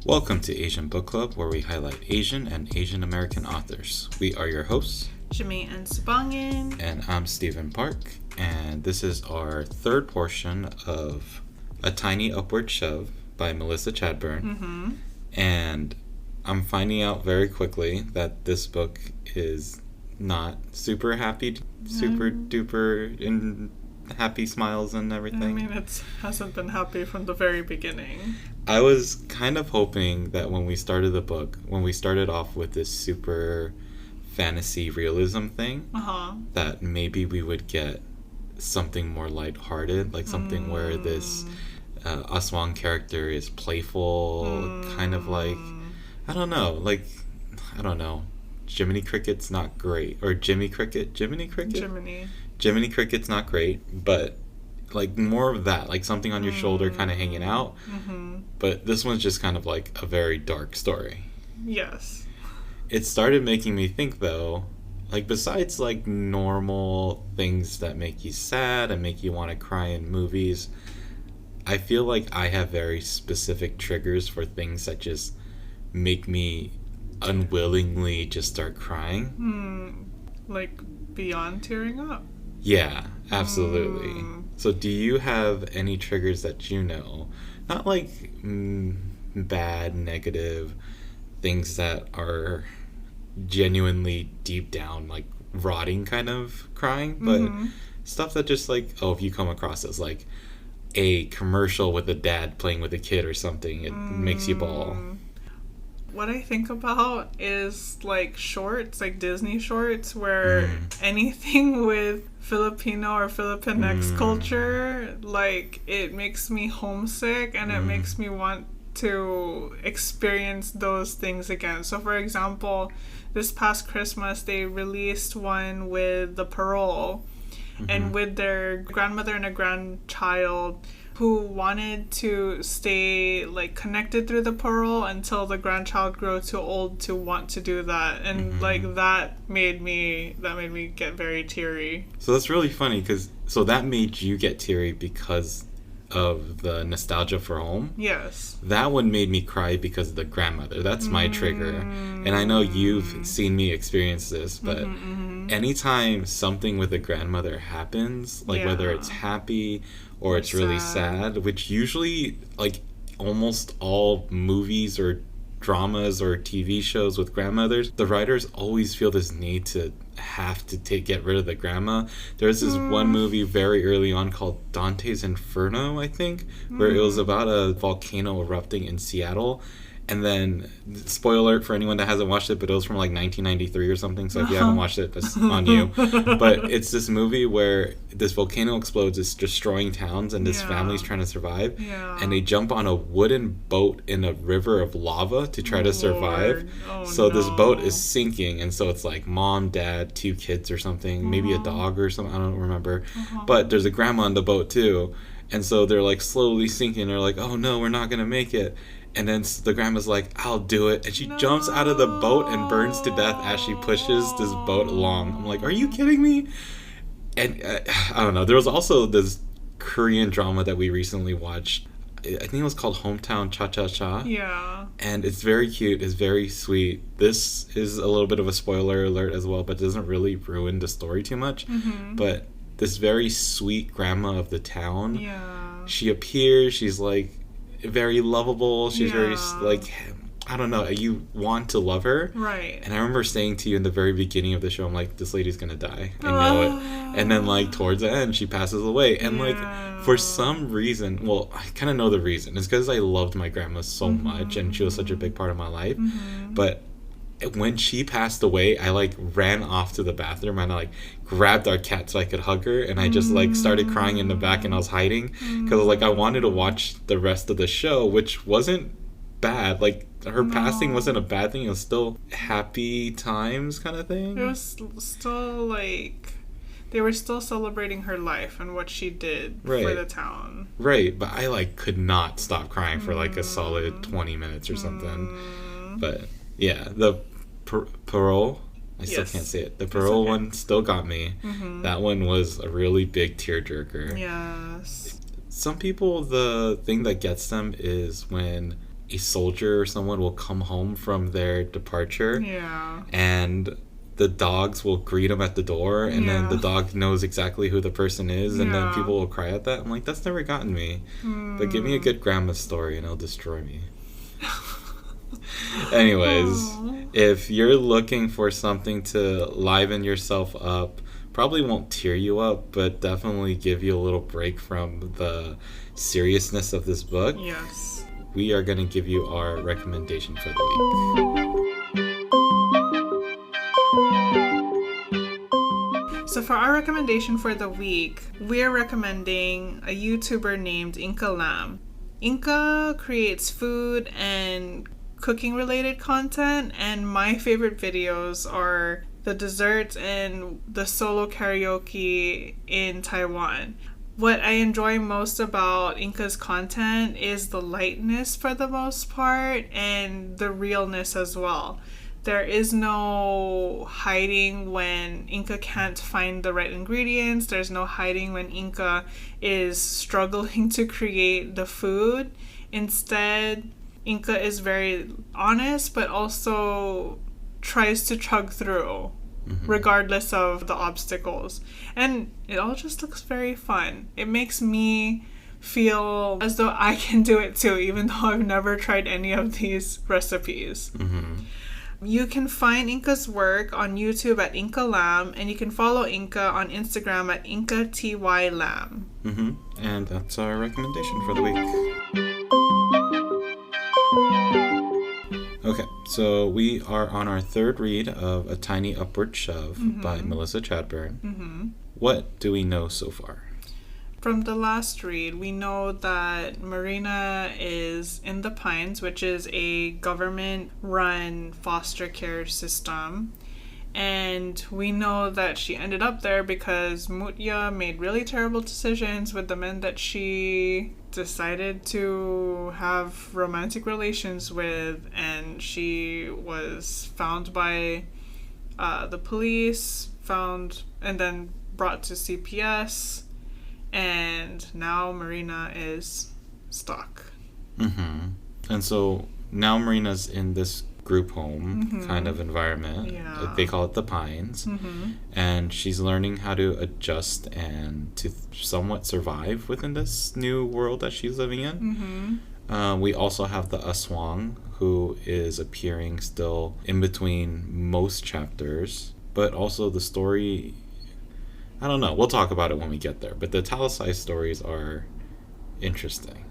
Welcome to Asian Book Club, where we highlight Asian and Asian American authors. We are your hosts, Jamae and Sabangan. and I'm Stephen Park, and this is our third portion of A Tiny Upward Shove by Melissa Chadbourne. Mm-hmm. And I'm finding out very quickly that this book is not super happy, super duper, and happy smiles and everything. I mean, it hasn't been happy from the very beginning. I was kind of hoping that when we started the book, when we started off with this super fantasy realism thing, that maybe we would get something more lighthearted, like something where this Aswang character is playful, kind of like, I don't know, Jiminy Cricket's not great, or Jiminy Cricket? Jiminy Cricket's not great, but like more of that, like something on your shoulder kind of hanging out. But this one's just kind of like a very dark story. Yes. It started making me think, though, like besides like normal things that make you sad and make you want to cry in movies, I feel like I have very specific triggers for things that just make me unwillingly just start crying. Like beyond tearing up? Yeah, absolutely. So do you have any triggers that you know? Not like bad, negative things that are genuinely deep down, like rotting kind of crying, but stuff that just like, if you come across as like a commercial with a dad playing with a kid or something, it makes you bawl. What I think about is like shorts, like Disney shorts, where anything with Filipino or Filipinx culture, like it makes me homesick and it makes me want to experience those things again. So for example, this past Christmas they released one with the parole and with their grandmother and a grandchild who wanted to stay like connected through the parole until the grandchild grew too old to want to do that, and like that made me get very teary. So that's really funny because that made you get teary because of the nostalgia for home. Yes. That one made me cry because of the grandmother. That's my trigger. And I know you've seen me experience this, but anytime something with a grandmother happens, like whether it's happy or it's really sad, which usually like almost all movies or dramas or TV shows with grandmothers, the writers always feel this need to have to get rid of the grandma. There's this one movie very early on called Dante's Inferno, I think, where it was about a volcano erupting in Seattle. And then, spoiler alert for anyone that hasn't watched it, but it was from like 1993 or something, so if you haven't watched it, that's on you. But it's this movie where this volcano explodes, it's destroying towns, and this family's trying to survive. And they jump on a wooden boat in a river of lava to try to survive. So this boat is sinking, and so it's like mom, dad, 2 kids or something, maybe a dog or something, I don't remember. But there's a grandma on the boat too. And so they're like slowly sinking, they're like, oh no, we're not going to make it. And then the grandma's like, I'll do it. And she jumps out of the boat and burns to death as she pushes this boat along. I'm like, are you kidding me? And I don't know. There was also this Korean drama that we recently watched. I think it was called Hometown Cha-Cha-Cha. Yeah. And it's very cute. It's very sweet. This is a little bit of a spoiler alert as well, but it doesn't really ruin the story too much. But this very sweet grandma of the town, she appears. She's like very lovable. She's very like, I don't know, you want to love her, right? And I remember saying to you in the very beginning of the show, I'm like, this lady's gonna die, I know it. And then like towards the end she passes away, and like for some reason, well, I kind of know the reason. It's because I loved my grandma so much and she was such a big part of my life. But when she passed away, I like ran off to the bathroom and I like grabbed our cat so I could hug her, and I just like started crying in the back, and I was hiding because like I wanted to watch the rest of the show, which wasn't bad. Like her passing wasn't a bad thing. It was still happy times kind of thing. It was still like they were still celebrating her life and what she did for the town. Right, but I like could not stop crying for like a solid 20 minutes or something. But yeah, the parole, I still can't say it. The parole one still got me. That one was a really big tearjerker. Yes. Some people, the thing that gets them is when a soldier or someone will come home from their departure. Yeah. And the dogs will greet him at the door, and then the dog knows exactly who the person is, and then people will cry at that. I'm like, that's never gotten me. But give me a good grandma story and it'll destroy me. Anyways, if you're looking for something to liven yourself up, probably won't tear you up, but definitely give you a little break from the seriousness of this book. Yes. We are going to give you our recommendation for the week. So for our recommendation for the week, we're recommending a YouTuber named Inca Lamb. Inca creates food and cooking related content, and my favorite videos are the desserts and the solo karaoke in Taiwan. What I enjoy most about Inca's content is the lightness for the most part and the realness as well. There is no hiding when Inca can't find the right ingredients. There's no hiding when Inca is struggling to create the food. Instead, Inca is very honest, but also tries to chug through, regardless of the obstacles. And it all just looks very fun. It makes me feel as though I can do it too, even though I've never tried any of these recipes. You can find Inca's work on YouTube at Inca Lamb, and you can follow Inca on Instagram at IncaTYLamb. And that's our recommendation for the week. Okay, so we are on our third read of A Tiny Upward Shove by Melissa Chadbourne. What do we know so far? From the last read, we know that Marina is in the Pines, which is a government-run foster care system. And we know that she ended up there because Mutya made really terrible decisions with the men that she decided to have romantic relations with. And she was found by the police, and then brought to CPS. And now Marina is stuck. And so now Marina's in this group home kind of environment. Yeah. They call it the Pines. And she's learning how to adjust and to somewhat survive within this new world that she's living in. We also have the Aswang, who is appearing still in between most chapters. But also the story, I don't know. We'll talk about it when we get there. But the italicized stories are interesting.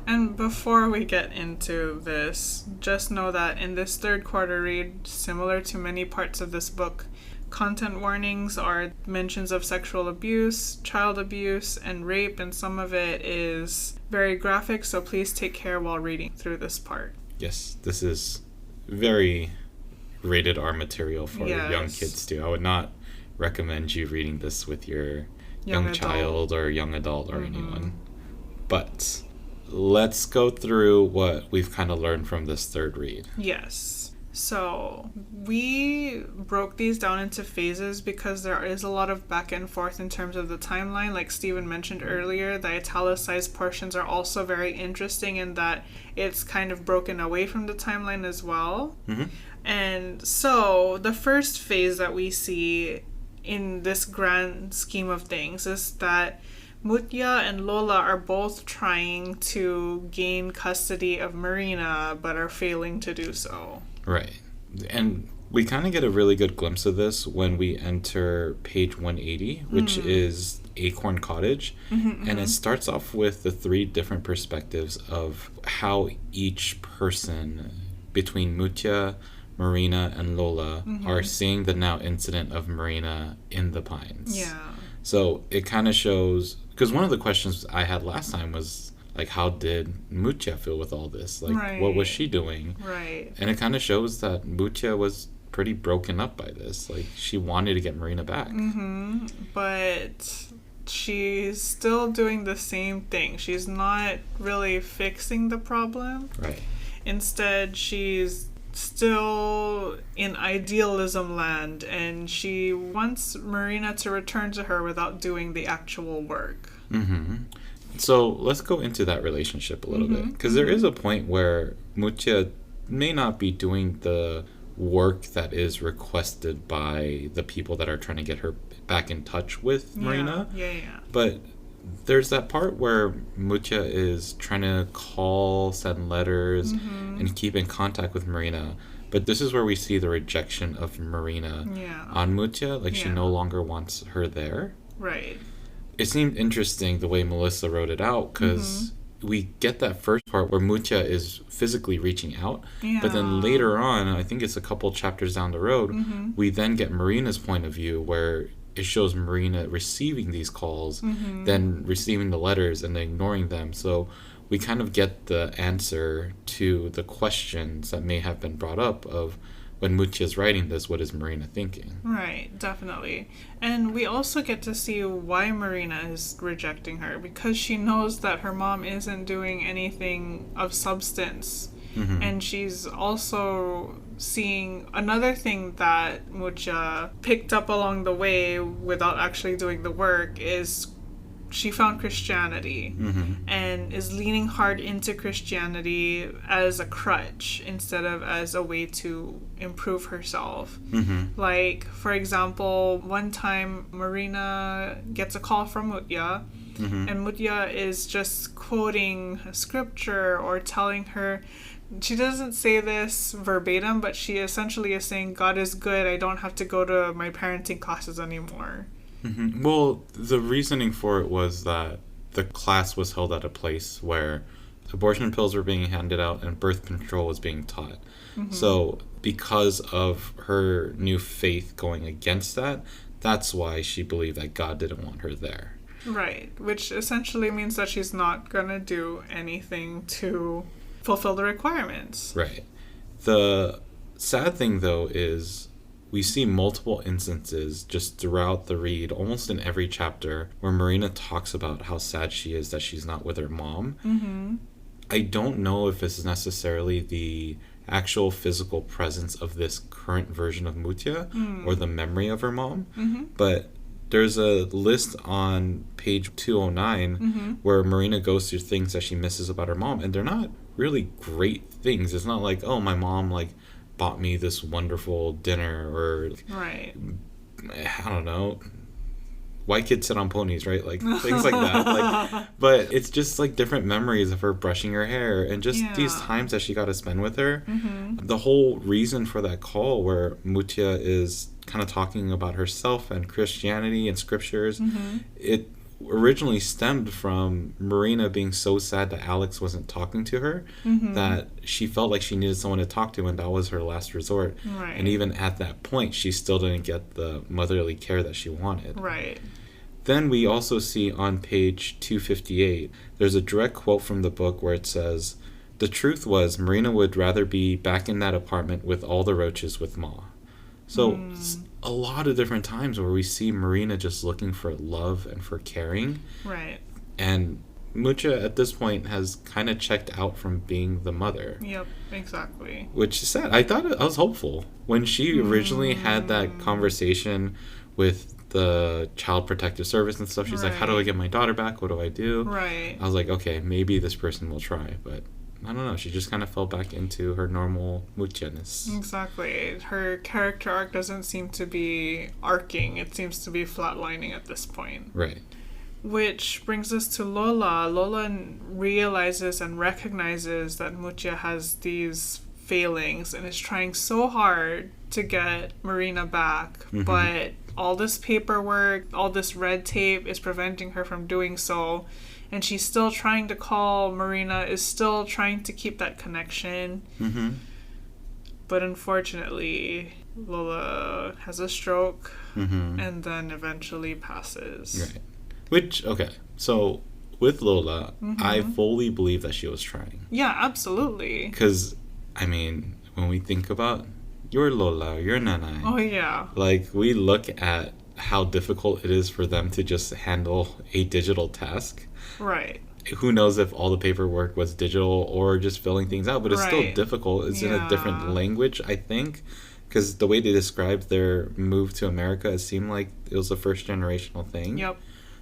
And before we get into this, just know that in this third quarter read, similar to many parts of this book, content warnings are mentions of sexual abuse, child abuse, and rape, and some of it is very graphic, so please take care while reading through this part. Yes, this is very rated R material for young kids too. I would not recommend you reading this with your young child or young adult or anyone. But let's go through what we've kind of learned from this third read. Yes. So we broke these down into phases because there is a lot of back and forth in terms of the timeline. Like Steven mentioned earlier, the italicized portions are also very interesting in that it's kind of broken away from the timeline as well. And so the first phase that we see in this grand scheme of things is that Mutya and Lola are both trying to gain custody of Marina, but are failing to do so. Right. And we kind of get a really good glimpse of this when we enter page 180, which is Acorn Cottage. And it starts off with the three different perspectives of how each person between Mutya, Marina, and Lola are seeing the now incident of Marina in the Pines. Yeah. So it kind of shows, because one of the questions I had last time was, like, how did Mutya feel with all this? Like, what was she doing? Right. And it kind of shows that Mutya was pretty broken up by this. Like, she wanted to get Marina back. But she's still doing the same thing. She's not really fixing the problem. Right. Instead, she's still in idealism land, and she wants Marina to return to her without doing the actual work. So let's go into that relationship a little bit, because there is a point where Mutia may not be doing the work that is requested by the people that are trying to get her back in touch with Marina. Yeah. But there's that part where Mutia is trying to call, send letters, and keep in contact with Marina. But this is where we see the rejection of Marina on Mutia. Like, she no longer wants her there. Right. It seemed interesting the way Melissa wrote it out, because we get that first part where Mutia is physically reaching out, but then later on, I think it's a couple chapters down the road, we then get Marina's point of view, where it shows Marina receiving these calls, then receiving the letters and then ignoring them. So we kind of get the answer to the questions that may have been brought up of, when Mutia's writing this, what is Marina thinking? Right, definitely. And we also get to see why Marina is rejecting her, because she knows that her mom isn't doing anything of substance. And she's also seeing another thing that Mutia picked up along the way without actually doing the work is she found Christianity and is leaning hard into Christianity as a crutch instead of as a way to improve herself. Like, for example, one time Marina gets a call from Mutia, and Mutia is just quoting scripture or telling her, she doesn't say this verbatim, but she essentially is saying, God is good, I don't have to go to my parenting classes anymore. Well, the reasoning for it was that the class was held at a place where abortion pills were being handed out and birth control was being taught. So because of her new faith going against that, that's why she believed that God didn't want her there. Right, which essentially means that she's not going to do anything to fulfill the requirements. Right. The sad thing, though, is we see multiple instances just throughout the read, almost in every chapter, where Marina talks about how sad she is that she's not with her mom. I don't know if it's necessarily the actual physical presence of this current version of Mutia or the memory of her mom, but there's a list on page 209 where Marina goes through things that she misses about her mom, and they're not really great things. It's not like, oh, my mom bought me this wonderful dinner, or right, I don't know, white kids sit on ponies, right? Like things like that. But it's just like different memories of her brushing her hair and just these times that she got to spend with her. The whole reason for that call where Mutia is kind of talking about herself and Christianity and scriptures, it originally stemmed from Marina being so sad that Alex wasn't talking to her, that she felt like she needed someone to talk to, and that was her last resort. Right. And even at that point, she still didn't get the motherly care that she wanted. Right. Then we also see on page 258, there's a direct quote from the book where it says, "The truth was, Marina would rather be back in that apartment with all the roaches with Ma." So a lot of different times where we see Marina just looking for love and for caring. Right. And Mutia at this point has kind of checked out from being the mother. Yep, exactly. Which is sad. I thought I was hopeful. When she originally had that conversation with the Child Protective Service and stuff, she's like, how do I get my daughter back? What do I do? Right. I was like, okay, maybe this person will try. But I don't know. She just kind of fell back into her normal Mutia-ness. Exactly. Her character arc doesn't seem to be arcing. It seems to be flatlining at this point. Right. Which brings us to Lola. Lola realizes and recognizes that Mutia has these failings and is trying so hard to get Marina back. But all this paperwork, all this red tape is preventing her from doing so. And she's still trying to call. Marina is still trying to keep that connection. But unfortunately, Lola has a stroke and then eventually passes. Right. Which, okay, so with Lola, I fully believe that she was trying. Yeah, absolutely. Because, I mean, when we think about your Lola, your Nanay. Oh, yeah. Like, we look at how difficult it is for them to just handle a digital task. Right. Who knows if all the paperwork was digital or just filling things out, but it's still difficult. It's in a different language, I think, because the way they described their move to America, it seemed like it was a first generational thing. Yep.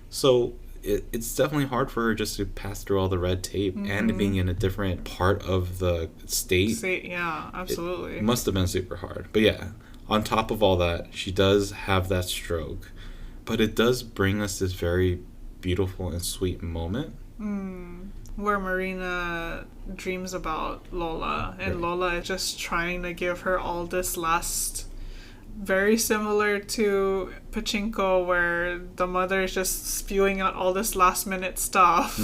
So it's definitely hard for her just to pass through all the red tape and being in a different part of the state. Yeah, absolutely. It must have been super hard. But yeah, on top of all that, she does have that stroke. But it does bring us this very beautiful and sweet moment. Where Marina dreams about Lola, and Lola is just trying to give her all this last, very similar to Pachinko, where the mother is just spewing out all this last minute stuff.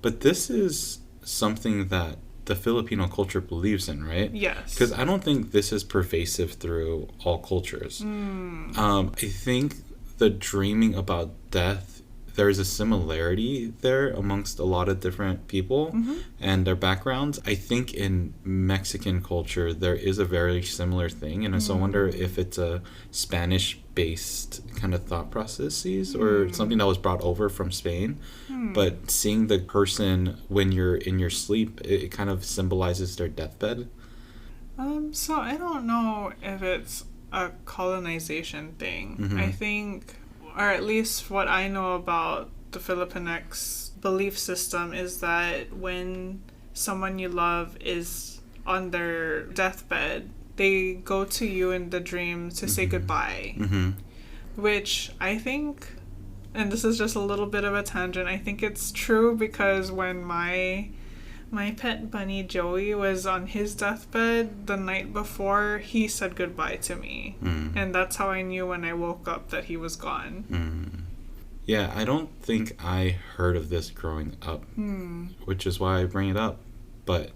But this is something that the Filipino culture believes in, right? Yes. Because I don't think this is pervasive through all cultures. I think the dreaming about death, there's a similarity there amongst a lot of different people and their backgrounds. I think in Mexican culture, there is a very similar thing. And so I wonder if it's a Spanish-based kind of thought processes or something that was brought over from Spain. But seeing the person when you're in your sleep, it kind of symbolizes their deathbed. So I don't know if it's a colonization thing. I think, or at least what I know about the Filipinx belief system, is that when someone you love is on their deathbed, they go to you in the dream to say goodbye. Which I think, and this is just a little bit of a tangent, I think it's true because when my pet bunny Joey was on his deathbed the night before, he said goodbye to me. And that's how I knew when I woke up that he was gone. Yeah, I don't think I heard of this growing up, which is why I bring it up. But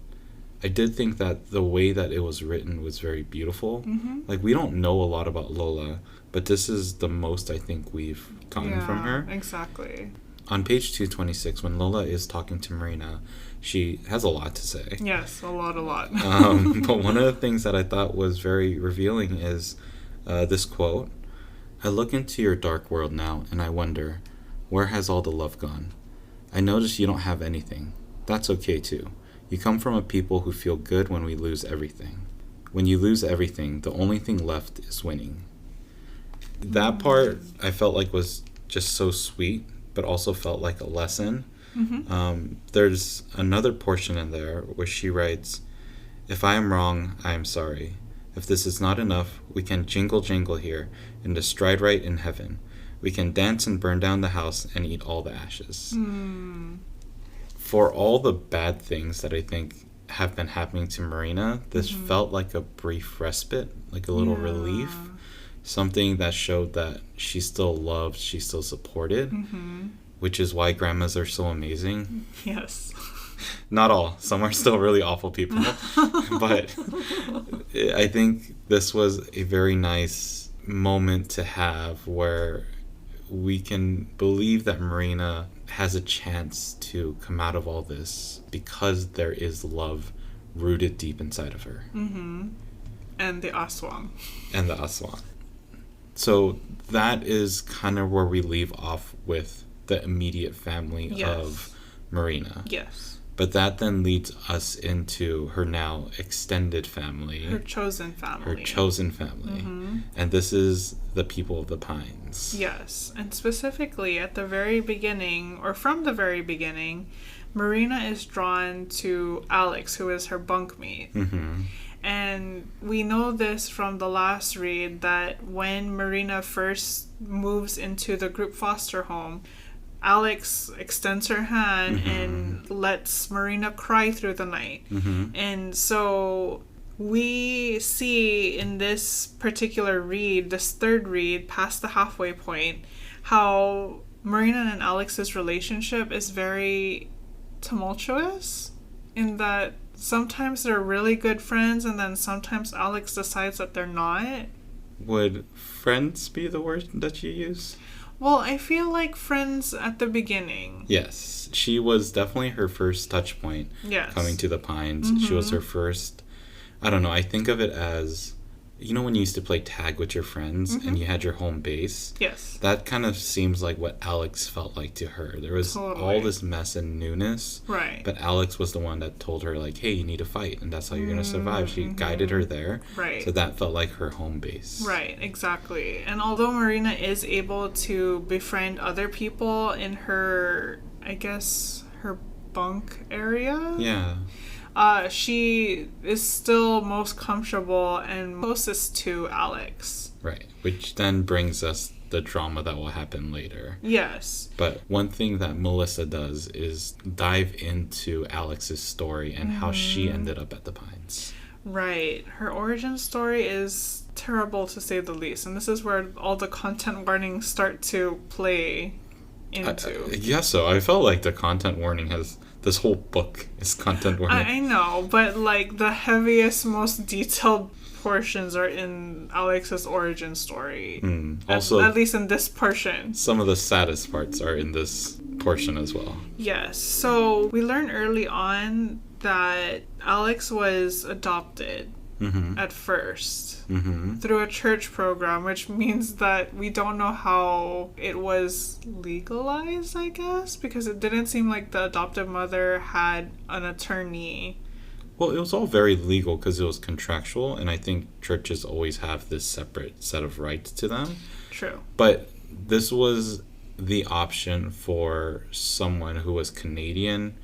I did think that the way that it was written was very beautiful. Like, we don't know a lot about Lola, but this is the most I think we've gotten from her. Exactly. On page 226, when Lola is talking to Marina, she has a lot to say. Yes, a lot. But one of the things that I thought was very revealing is this quote. I look into your dark world now, and I wonder, where has all the love gone? I notice you don't have anything. That's okay, too. You come from a people who feel good when we lose everything. When you lose everything, the only thing left is winning. That part I felt like was just so sweet, but also felt like a lesson. There's another portion in there where she writes, if I am wrong, I am sorry. If this is not enough, we can jingle jangle here and stride right in heaven. We can dance and burn down the house and eat all the ashes. For all the bad things that I think have been happening to Marina, this felt like a brief respite, like a little relief. Something that showed that she's still loved, she's still supported, which is why grandmas are so amazing. Yes. Not all. Some are still really awful people. But I think this was a very nice moment to have where we can believe that Marina has a chance to come out of all this because there is love rooted deep inside of her. And the aswang. And the aswang. So that is kind of where we leave off with the immediate family of Marina. Yes. But that then leads us into her now extended family. Her chosen family. Her chosen family. And this is the people of the Pines. Yes. And specifically at the very beginning, or from the very beginning, Marina is drawn to Alex, who is her bunkmate. And we know this from the last read, that when Marina first moves into the group foster home, Alex extends her hand and lets Marina cry through the night. And so we see in this particular read, this third read, past the halfway point, how Marina and Alex's relationship is very tumultuous, in that sometimes they're really good friends and then sometimes Alex decides that they're not. Would friends be the word that you use? Well, I feel like friends at the beginning. Yes. She was definitely her first touch point. Yes. Coming to the Pines. She was her first, I don't know, I think of it as you know when you used to play tag with your friends and you had your home base? Yes. That kind of seems like what Alex felt like to her. There was all this mess and newness. Right. But Alex was the one that told her, like, hey, you need to fight, and that's how you're going to survive. She guided her there. Right. So that felt like her home base. Right, exactly. And although Marina is able to befriend other people in her, I guess, her bunk area. Yeah. She is still most comfortable and closest to Alex. Right. Which then brings us the drama that will happen later. Yes. But one thing that Melissa does is dive into Alex's story and how she ended up at the Pines. Right. Her origin story is terrible to say the least. And this is where all the content warnings start to play into. Yeah, so I felt like the content warning has... This whole book is content warning. I know, but like the heaviest, most detailed portions are in Alex's origin story. Also, at least in this portion. Some of the saddest parts are in this portion as well. Yes. So we learn early on that Alex was adopted at first through a church program, which means that we don't know how it was legalized, I guess, because it didn't seem like the adoptive mother had an attorney. Well, it was all very legal because it was contractual, and I think churches always have this separate set of rights to them. True. But this was the option for someone who was Canadian.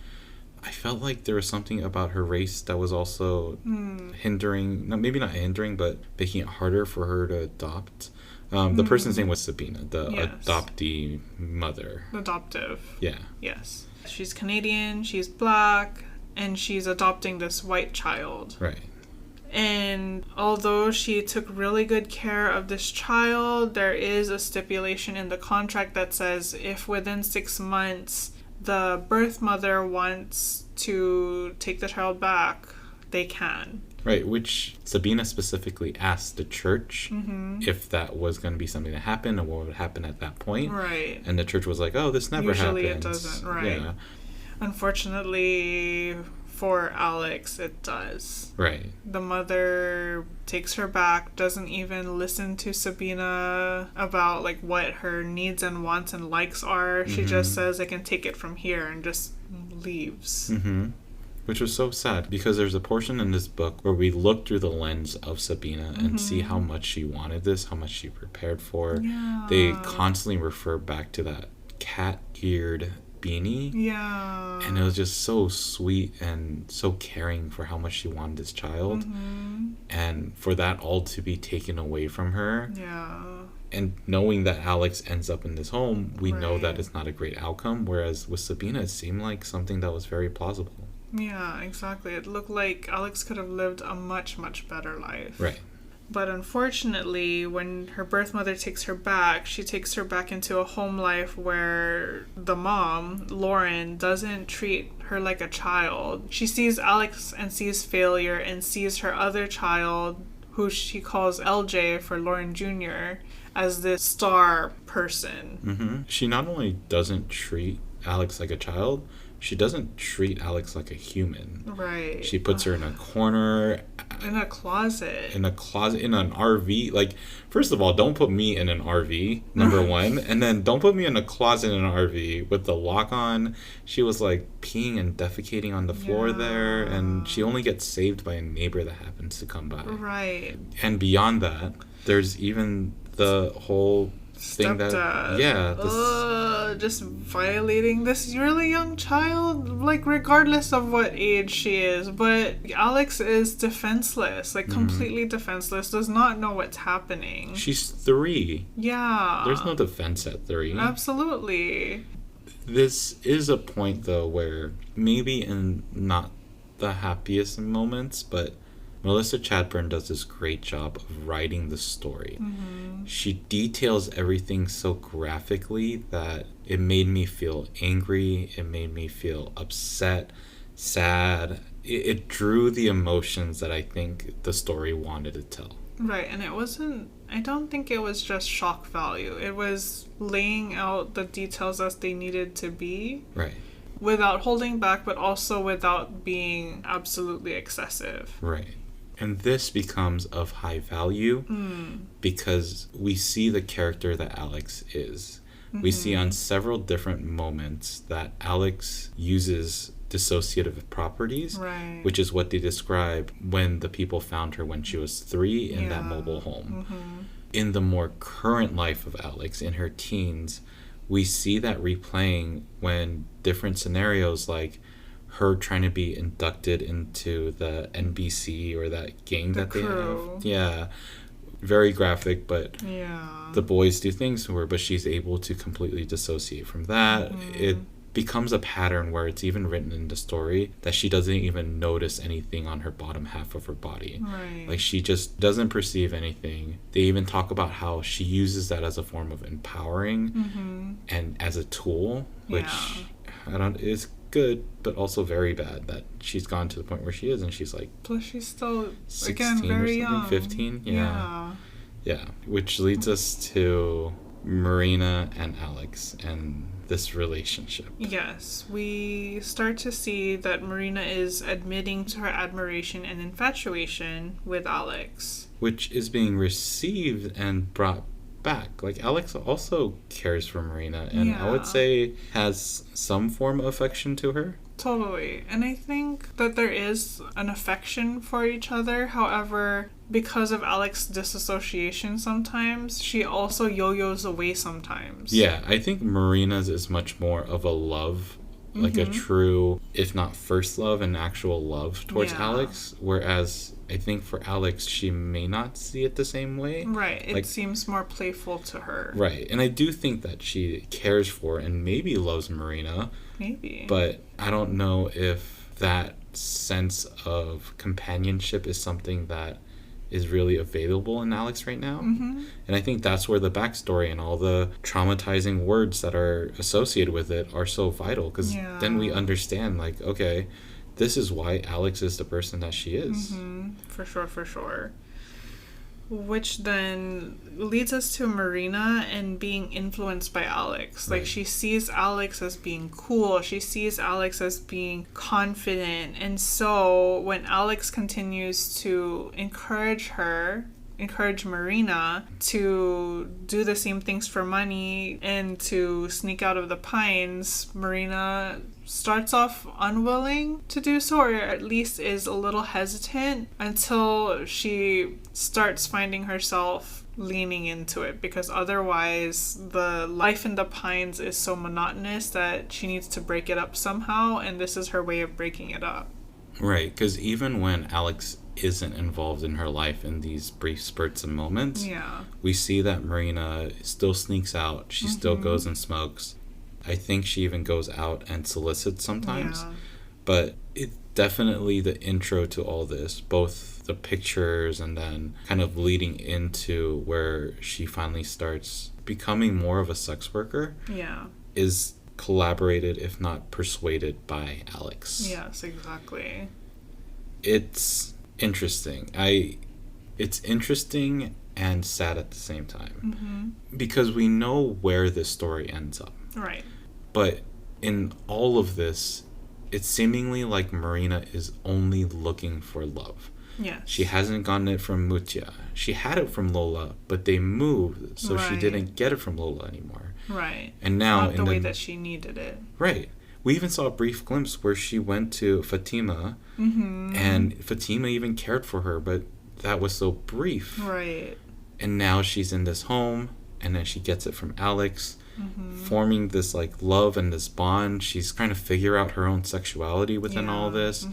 I felt like there was something about her race that was also hindering, maybe not hindering, but making it harder for her to adopt. The person's name was Sabina, the adoptee mother. Adoptive. Yeah. Yes. She's Canadian, she's black, and she's adopting this white child. Right. And although she took really good care of this child, there is a stipulation in the contract that says if within 6 months the birth mother wants to take the child back, they can. Right, which Sabina specifically asked the church if that was going to be something that happened and what would happen at that point. Right. And the church was like, oh, this never happens. Usually it doesn't, right. Yeah. Unfortunately for Alex, it does. Right. The mother takes her back, doesn't even listen to Sabina about like what her needs and wants and likes are. She just says, I can take it from here, and just leaves. Which was so sad because there's a portion in this book where we look through the lens of Sabina and see how much she wanted this, how much she prepared for. Yeah. They constantly refer back to that cat-eared beanie. Yeah. And it was just so sweet and so caring for how much she wanted this child. And for that all to be taken away from her. Yeah. And knowing that Alex ends up in this home, we know that it's not a great outcome. Whereas with Sabina, it seemed like something that was very plausible. Yeah, exactly. It looked like Alex could have lived a much, much better life. Right. But unfortunately, when her birth mother takes her back, she takes her back into a home life where the mom, Lauren, doesn't treat her like a child. She sees Alex and sees failure and sees her other child, who she calls LJ for Lauren Jr., as this star person. She not only doesn't treat Alex like a child, she doesn't treat Alex like a human. Right. She puts her in a corner. In a closet. In a closet, in an RV. Like, first of all, don't put me in an RV, number one. And then don't put me in a closet in an RV with the lock on. She was, like, peeing and defecating on the floor there. And she only gets saved by a neighbor that happens to come by. Right. And beyond that, there's even the whole thing Stepdad. that... Yeah. Just violating this really young child, like, regardless of what age she is. But Alex is defenseless, like, completely defenseless, does not know what's happening. She's 3. Yeah. There's no defense at 3. Absolutely. This is a point, though, where maybe in not the happiest moments, but Melissa Chadbourne does this great job of writing the story. She details everything so graphically that it made me feel angry, it made me feel upset, sad. It drew the emotions that I think the story wanted to tell. Right, and I don't think it was just shock value. It was laying out the details as they needed to be. Right. Without holding back, but also without being absolutely excessive. Right. And this becomes of high value because we see the character that Alex is. We see on several different moments that Alex uses dissociative properties, which is what they describe when the people found her when she was 3 in that mobile home. In the more current life of Alex, in her teens, we see that replaying when different scenarios like her trying to be inducted into the NBC or that gang that they have. Yeah. Very graphic, but the boys do things to her, but she's able to completely dissociate from that. It becomes a pattern where it's even written in the story that she doesn't even notice anything on her bottom half of her body. Like she just doesn't perceive anything. They even talk about how she uses that as a form of empowering and as a tool, which is good, but also very bad that she's gone to the point where she is, and she's like, plus she's still 16 again very or something, young. 15. Yeah, which leads us to Marina and Alex and this relationship. Yes, we start to see that Marina is admitting to her admiration and infatuation with Alex, which is being received and brought back. Like, Alex also cares for Marina, and I would say has some form of affection to her. Totally. And I think that there is an affection for each other. However, because of Alex's disassociation sometimes, she also yo-yos away sometimes. Yeah, I think Marina's is much more of a love, like a true, if not first love, an actual love towards Alex. Whereas I think for Alex, she may not see it the same way. Right. It seems more playful to her. Right. And I do think that she cares for and maybe loves Marina. Maybe. But I don't know if that sense of companionship is something that is really available in Alex right now. And I think that's where the backstory and all the traumatizing words that are associated with it are so vital, because then we understand, like, okay, this is why Alex is the person that she is. For sure. Which then leads us to Marina and being influenced by Alex. Like, she sees Alex as being cool. She sees Alex as being confident. And so when Alex continues to encourage Marina to do the same things for money and to sneak out of the pines, Marina starts off unwilling to do so, or at least is a little hesitant, until she starts finding herself leaning into it, because otherwise the life in the pines is so monotonous that she needs to break it up somehow, and this is her way of breaking it up. Right, because even when Alex isn't involved in her life in these brief spurts and moments, we see that Marina still sneaks out. She still goes and smokes. I think she even goes out and solicits sometimes. But it's definitely the intro to all this, both the pictures and then kind of leading into where she finally starts becoming more of a sex worker, is collaborated, if not persuaded, by Alex. Yes, exactly. It's interesting. It's interesting and sad at the same time. Because we know where this story ends up. Right. But in all of this, it's seemingly like Marina is only looking for love. Yes. She hasn't gotten it from Mutia. She had it from Lola, but they moved, so she didn't get it from Lola anymore. Right. And now not the way that she needed it. Right. We even saw a brief glimpse where she went to Fatima, and Fatima even cared for her, but that was so brief. Right. And now she's in this home, and then she gets it from Alex, forming this like love and this bond. She's trying to figure out her own sexuality within all this,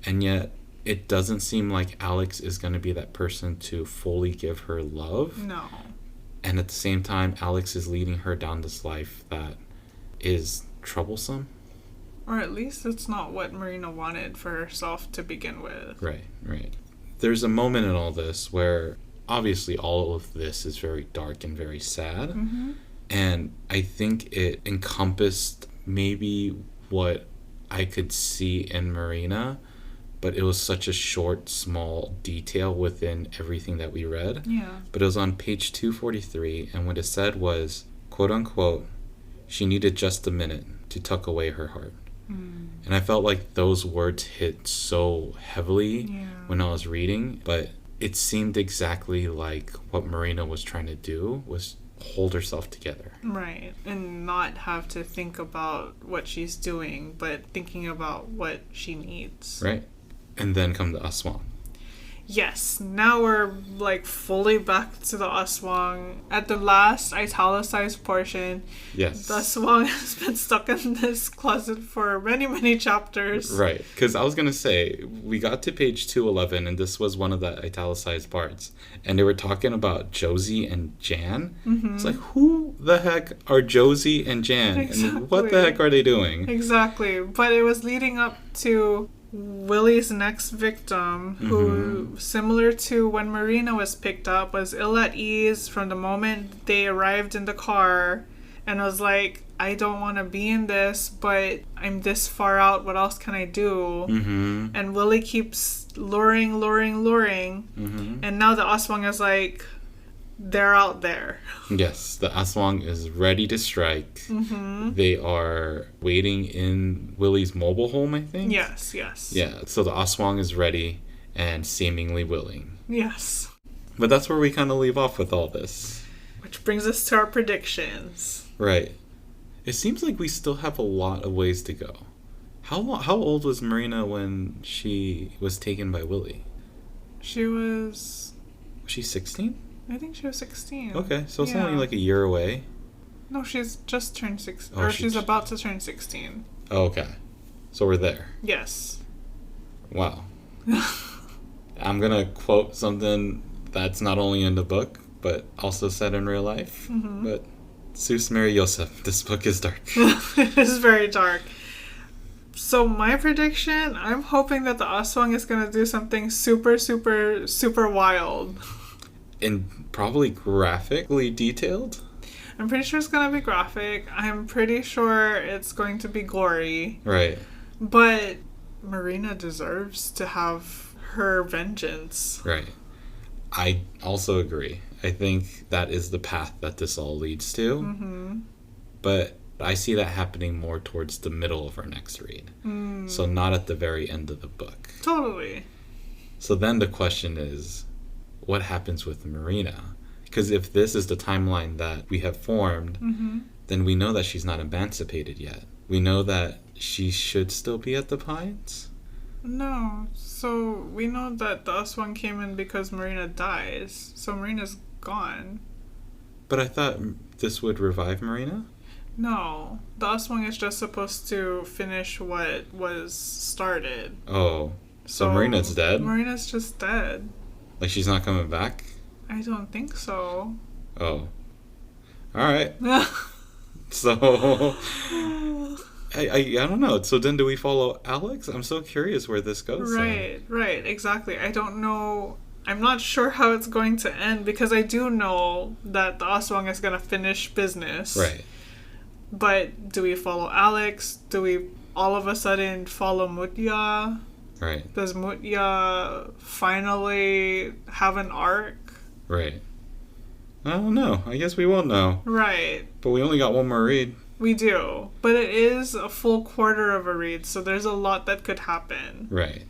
and yet it doesn't seem like Alex is going to be that person to fully give her love. No. And at the same time, Alex is leading her down this life that is troublesome. Or at least it's not what Marina wanted for herself to begin with. Right. There's a moment in all this where obviously all of this is very dark and very sad. And I think it encompassed maybe what I could see in Marina, but it was such a short, small detail within everything that we read. Yeah. But it was on page 243, and what it said was, quote unquote, "She needed just a minute to tuck away her heart. And I felt like those words hit so heavily when I was reading, but it seemed exactly like what Marina was trying to do was hold herself together. Right. And not have to think about what she's doing, but thinking about what she needs. Right. And then come the aswang. Yes, now we're like fully back to the aswang. At the last italicized portion, yes, the aswang has been stuck in this closet for many, many chapters. Right, because I was going to say, we got to page 211, and this was one of the italicized parts. And they were talking about Josie and Jan. Mm-hmm. It's like, who the heck are Josie and Jan? Exactly. And what the heck are they doing? Exactly, but it was leading up to Willie's next victim, who, similar to when Marina was picked up, was ill at ease from the moment they arrived in the car and was like, I don't want to be in this, but I'm this far out. What else can I do? Mm-hmm. And Willie keeps luring. Mm-hmm. And now the aswang is like, they're out there. Yes, the aswang is ready to strike. Mm-hmm. They are waiting in Willie's mobile home, I think. Yes. Yeah, so the aswang is ready and seemingly willing. Yes. But that's where we kind of leave off with all this. Which brings us to our predictions. Right. It seems like we still have a lot of ways to go. How old was Marina when she was taken by Willie? Was she 16? I think she was 16. Okay, so it's only like a year away. No, she's just turned 16. Or she's about to turn 16. Oh, okay. So we're there. Yes. Wow. I'm going to quote something that's not only in the book, but also said in real life. Mm-hmm. But Susmaryosep, this book is dark. It is very dark. So my prediction, I'm hoping that the aswang is going to do something super, super, super wild. And probably graphically detailed? I'm pretty sure it's going to be graphic. I'm pretty sure it's going to be gory. Right. But Marina deserves to have her vengeance. Right. I also agree. I think that is the path that this all leads to. Mm-hmm. But I see that happening more towards the middle of our next read. Mm. So not at the very end of the book. Totally. So then the question is, what happens with Marina? Because if this is the timeline that we have formed, then we know that she's not emancipated yet. We know that she should still be at the Pines? No. So we know that the aswang came in because Marina dies. So Marina's gone. But I thought this would revive Marina? No. The aswang is just supposed to finish what was started. Oh. So Marina's dead? Marina's just dead. Like she's not coming back? I don't think so. Oh. Alright. So I don't know. So then do we follow Alex? I'm so curious where this goes. Right, exactly. I don't know. I'm not sure how it's going to end because I do know that the aswang is going to finish business. Right. But do we follow Alex? Do we all of a sudden follow Mutya? Right. Does Mutya finally have an arc? Right. I don't know. I guess we won't know. Right. But we only got one more read. We do. But it is a full quarter of a read, so there's a lot that could happen. Right.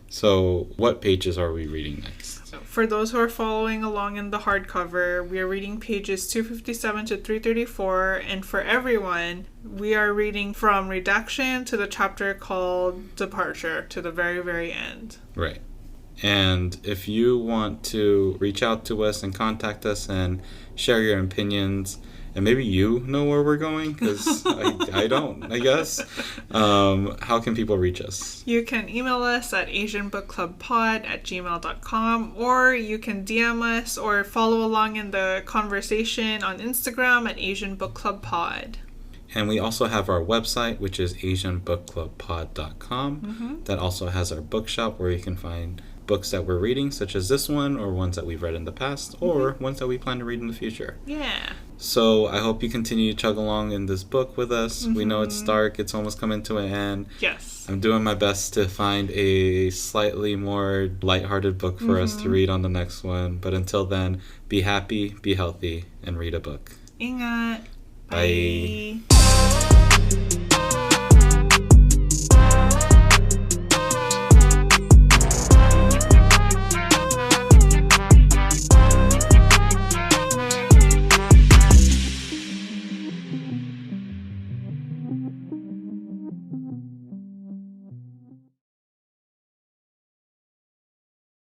So what pages are we reading next? For those who are following along in the hardcover, we are reading pages 257 to 334, and for everyone, we are reading from redaction to the chapter called Departure to the very, very end. Right. And if you want to reach out to us and contact us and share your opinions, and maybe you know where we're going, because I don't, I guess. How can people reach us? You can email us at asianbookclubpod@gmail.com, or you can DM us or follow along in the conversation on Instagram at asianbookclubpod. And we also have our website, which is asianbookclubpod.com. Mm-hmm. That also has our bookshop where you can find books that we're reading, such as this one, or ones that we've read in the past, or ones that we plan to read in the future. Yeah. So I hope you continue to chug along in this book with us. We know it's dark. It's almost coming to an end. Yes. I'm doing my best to find a slightly more lighthearted book for us to read on the next one. But until then, be happy, be healthy, and read a book. Ingat. Bye.